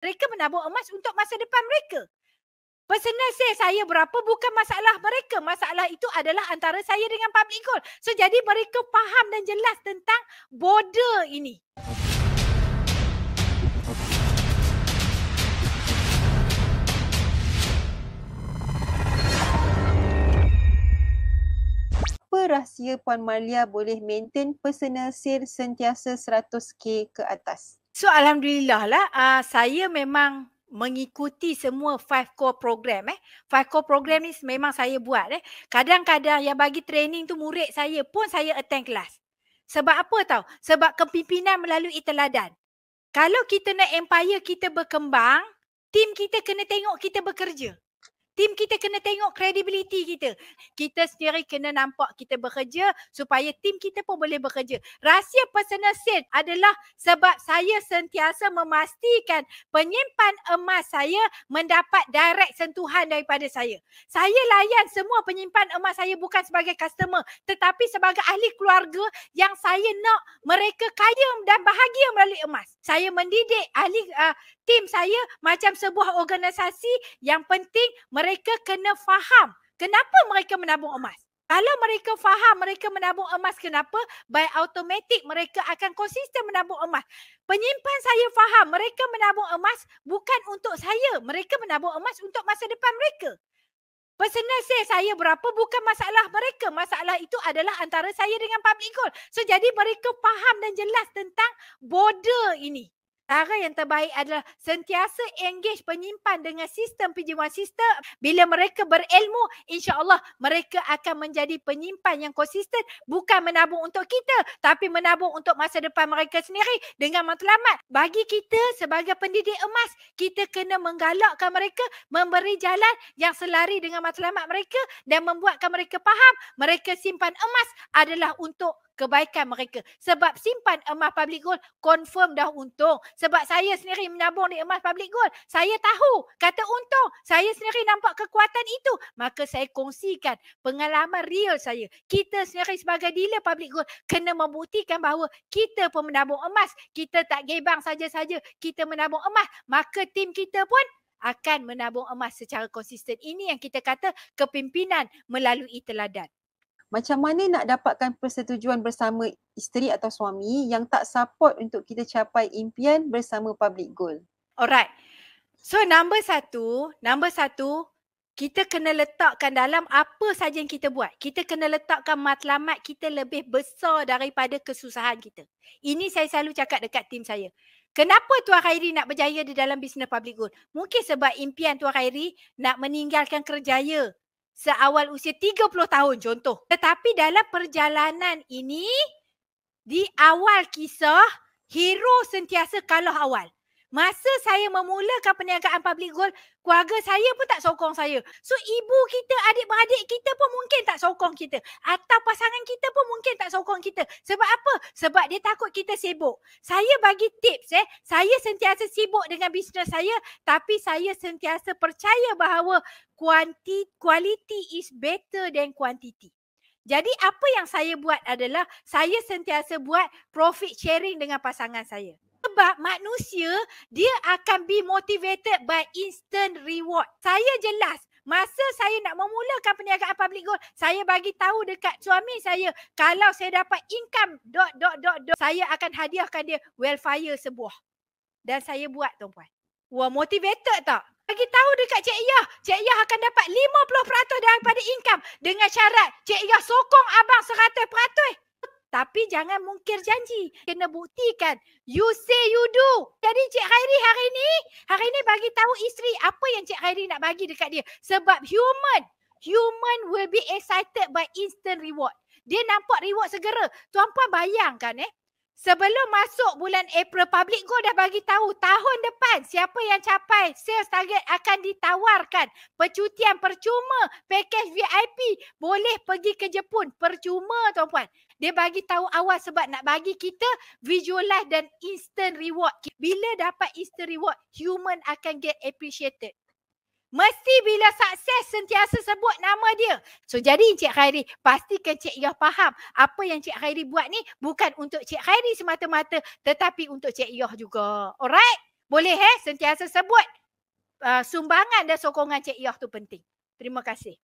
Mereka menabung emas untuk masa depan mereka. Personal sale saya berapa bukan masalah mereka. Masalah itu adalah antara saya dengan public gold. So jadi mereka faham dan jelas tentang border ini. Apa rahsia Puan Malia boleh maintain personal sale sentiasa 100k ke atas? So alhamdulillah lah saya memang mengikuti semua 5 core program 5 core program ni memang saya buat Kadang-kadang yang bagi training tu murid saya pun saya attend kelas. Sebab apa tahu? Sebab kepimpinan melalui teladan. Kalau kita nak empire kita berkembang, tim kita kena tengok kita bekerja. Tim kita kena tengok credibility kita. Kita sendiri kena nampak kita bekerja supaya tim kita pun boleh bekerja. Rahsia personal sale adalah sebab saya sentiasa memastikan penyimpan emas saya mendapat direct sentuhan daripada saya. Saya layan semua penyimpan emas saya bukan sebagai customer tetapi sebagai ahli keluarga yang saya nak mereka kaya dan bahagia melalui emas. Saya mendidik ahli tim saya macam sebuah organisasi yang penting mereka kena faham kenapa mereka menabung emas. Kalau mereka faham mereka menabung emas kenapa, by automatic mereka akan konsisten menabung emas. Penyimpan saya faham mereka menabung emas bukan untuk saya. Mereka menabung emas untuk masa depan mereka. Personal sale saya berapa bukan masalah mereka. Masalah itu adalah antara saya dengan public gold. So jadi mereka faham dan jelas tentang border ini. Cara yang terbaik adalah sentiasa engage penyimpan dengan sistem pinjaman sistem. Bila mereka berilmu, insya-Allah mereka akan menjadi penyimpan yang konsisten, bukan menabung untuk kita tapi menabung untuk masa depan mereka sendiri dengan matlamat. Bagi kita sebagai pendidik emas, kita kena menggalakkan mereka memberi jalan yang selari dengan matlamat mereka dan membuatkan mereka faham mereka simpan emas adalah untuk kebaikan mereka. Sebab simpan emas public gold confirm dah untung. Sebab saya sendiri menabung di emas public gold. Saya tahu kata untung. Saya sendiri nampak kekuatan itu. Maka saya kongsikan pengalaman real saya. Kita sendiri sebagai dealer public gold kena membuktikan bahawa kita pun menabung emas. Kita tak gebang saja-saja. Kita menabung emas. Maka tim kita pun akan menabung emas secara konsisten. Ini yang kita kata kepimpinan melalui teladan. Macam mana nak dapatkan persetujuan bersama isteri atau suami yang tak support untuk kita capai impian bersama public goal? Alright. So number satu, kita kena letakkan dalam apa saja yang kita buat. Kita kena letakkan matlamat kita lebih besar daripada kesusahan kita. Ini saya selalu cakap dekat tim saya. Kenapa Tuan Khairi nak berjaya di dalam bisnes public gold? Mungkin sebab impian Tuan Khairi nak meninggalkan kerjaya seawal usia 30 tahun contoh. Tetapi dalam perjalanan ini, di awal kisah, hero sentiasa kalah awal. Masa saya memulakan perniagaan public gold, keluarga saya pun tak sokong saya. So ibu kita, adik-beradik kita pun mungkin tak sokong kita. Atau pasangan kita pun mungkin tak sokong kita. Sebab apa? Sebab dia takut kita sibuk. Saya bagi tips saya sentiasa sibuk dengan bisnes saya, tapi saya sentiasa percaya bahawa quality is better than quantity. Jadi apa yang saya buat adalah saya sentiasa buat profit sharing dengan pasangan saya. Sebab manusia dia akan be motivated by instant reward. Saya jelas masa saya nak memulakan perniagaan public gold, saya bagi tahu dekat suami saya, kalau saya dapat income ... saya akan hadiahkan dia welfare sebuah. Dan saya buat tuan-puan. Wah, motivated tak? Bagi tahu dekat Cik Yah akan dapat 50% daripada income dengan syarat Cik Yah sokong abang 100%. Tapi jangan mungkir janji. Kena buktikan. You say you do. Jadi Cik Khairi hari ni bagi tahu isteri apa yang Cik Khairi nak bagi dekat dia. Sebab human will be excited by instant reward. Dia nampak reward segera. Tuan-puan bayangkan sebelum masuk bulan April, public gold dah bagi tahu tahun depan siapa yang capai sales target akan ditawarkan percutian percuma, package VIP, boleh pergi ke Jepun percuma tuan-puan. Dia bagi tahu awal sebab nak bagi kita visualize dan instant reward. Bila dapat instant reward, human akan get appreciated. Mesti bila sukses sentiasa sebut nama dia. So jadi Encik Khairi, pastikan Cik Yah faham apa yang Cik Khairi buat ni bukan untuk Cik Khairi semata-mata tetapi untuk Cik Yah juga. Alright? boleh sentiasa sebut sumbangan dan sokongan Cik Yoh tu penting. Terima kasih.